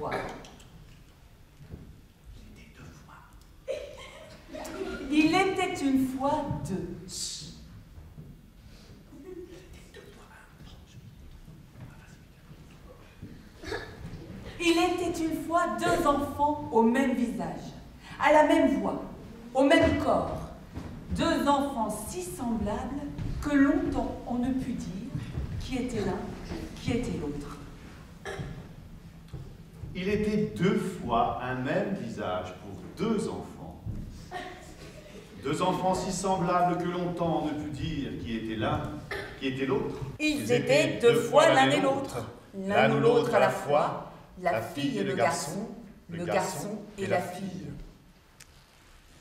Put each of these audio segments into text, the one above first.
fois. Il était une fois deux. Il était une fois deux enfants au même visage, à la même voix, au même corps. Deux enfants si semblables que longtemps on ne put dire qui était l'un, qui était l'autre. Il était deux fois un même visage pour deux enfants. Deux enfants si semblables que longtemps on ne put dire qui était l'un, qui était l'autre. Ils étaient deux fois l'un et l'autre, l'un ou l'autre à la fois, la fille et le garçon et la fille.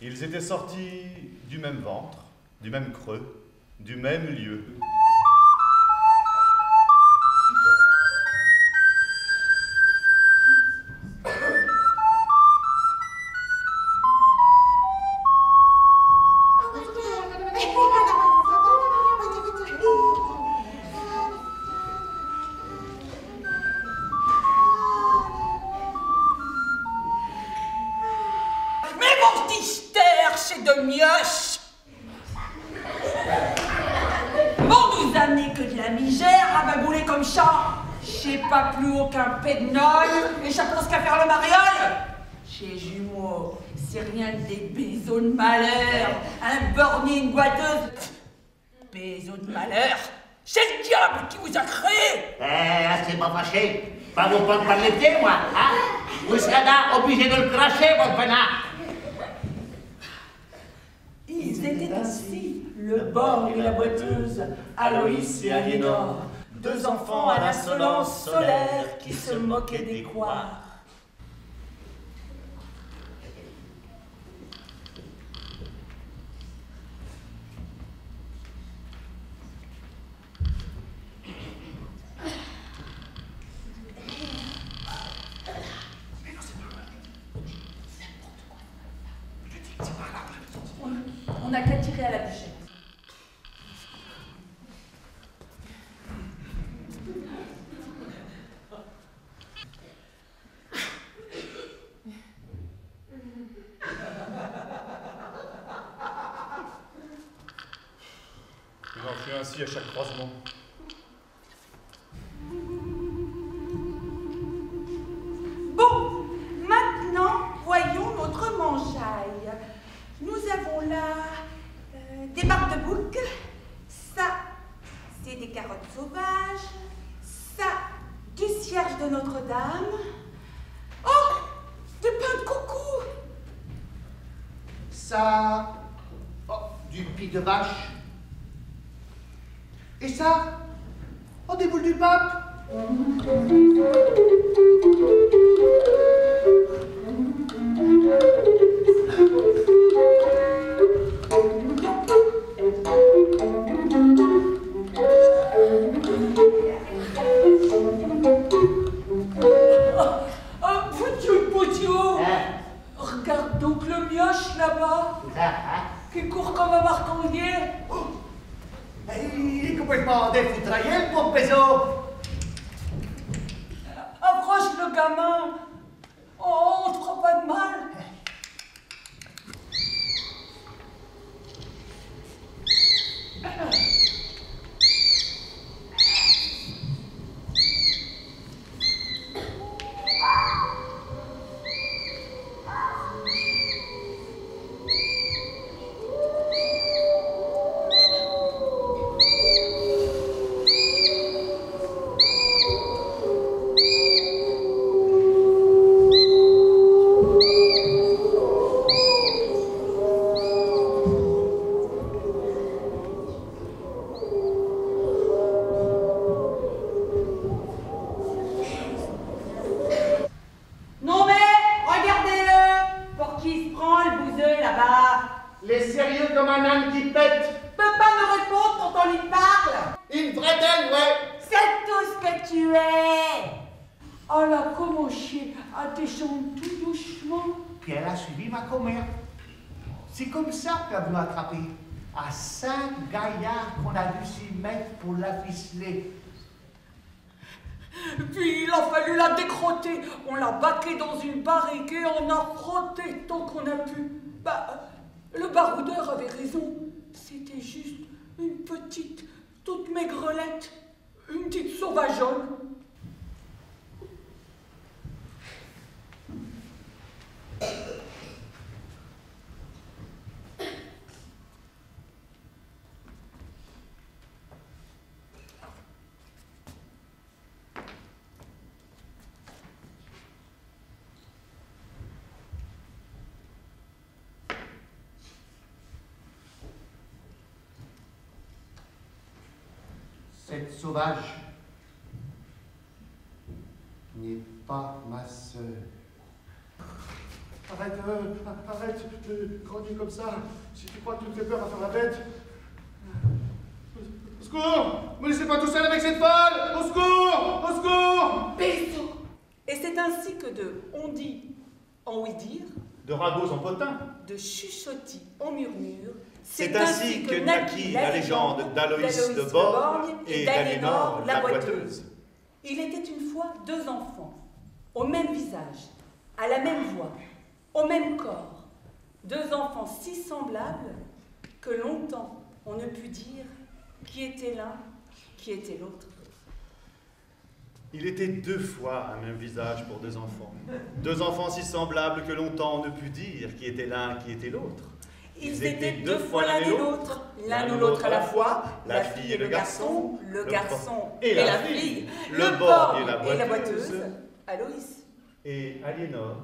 Ils étaient sortis du même ventre, du même creux, du même lieu. De mioche. Bon, nous amener que de la migère à babouler comme chat. J'ai pas plus aucun pédnol et je pense qu'à faire le mariole. Chez jumeaux, c'est rien que des baisons de malheur. Un bornier, une boiteuse. Baisons de malheur. C'est le diable qui vous a créé. C'est pas fâché. Pas vous pas de l'été, moi, hein? Vous serez là obligé de le cracher, votre penard. Ils étaient ainsi, le borgne et la boiteuse, Aloïs et Aliénor, deux enfants à l'insolence solaire qui se moquaient des couards. On n'a qu'à tirer à la bûchette. Il en fait ainsi à chaque croisement. Bon, maintenant, voyons notre mangeaille. Nous avons là des barres de bouc, ça, c'est des carottes sauvages, ça, du cierge de Notre-Dame. Oh, du pain de coucou. Ça, du pis de vache. Et ça, des boules du pape. Regarde donc le mioche là-bas, qui court comme un martonnier. Il est complètement défoutraillé, le pauvre Pézo. Approche le gamin. Oh, on te fera pas de mal. Les sérieux comme un âne qui pète. Peux pas me répondre quand on lui parle. Une vraie telle, ouais. C'est tout ce que tu es. Oh là, comment chier à tes chambres tout doucement. Puis elle a suivi ma commère. C'est comme ça qu'elle m'a attrapé. À 5 gaillards qu'on a dû s'y mettre pour la ficeler. Puis il a fallu la décrotter. On l'a baquée dans une barrique et on a frotté tant qu'on a pu. Bah, le baroudeur avait raison. C'était juste une petite, toute maigrelette, une petite sauvageonne. Cette sauvage n'est pas ma sœur. Arrête de grandir comme ça. Si tu crois que tu me fais peur à faire la bête. Au secours! Me laissez pas tout seul avec cette folle! Au secours! Au secours! Bisous. Et c'est ainsi que de on dit en ouï-dire, De ragots en potin. de chuchotis en murmure, C'est ainsi que naquit la légende d'Aloïs de Borgne et d'Aliénor la boiteuse. Il était une fois deux enfants, au même visage, à la même voix, au même corps. Deux enfants si semblables que longtemps on ne put dire qui était l'un, qui était l'autre. Il était deux fois un même visage pour deux enfants. Deux enfants si semblables que longtemps on ne put dire qui était l'un, qui était l'autre. Ils étaient deux fois l'un et l'autre, l'un ou l'autre à la fois, la fille et le garçon et la fille, le borgne et la boiteuse, Aloïs. Et Aliénor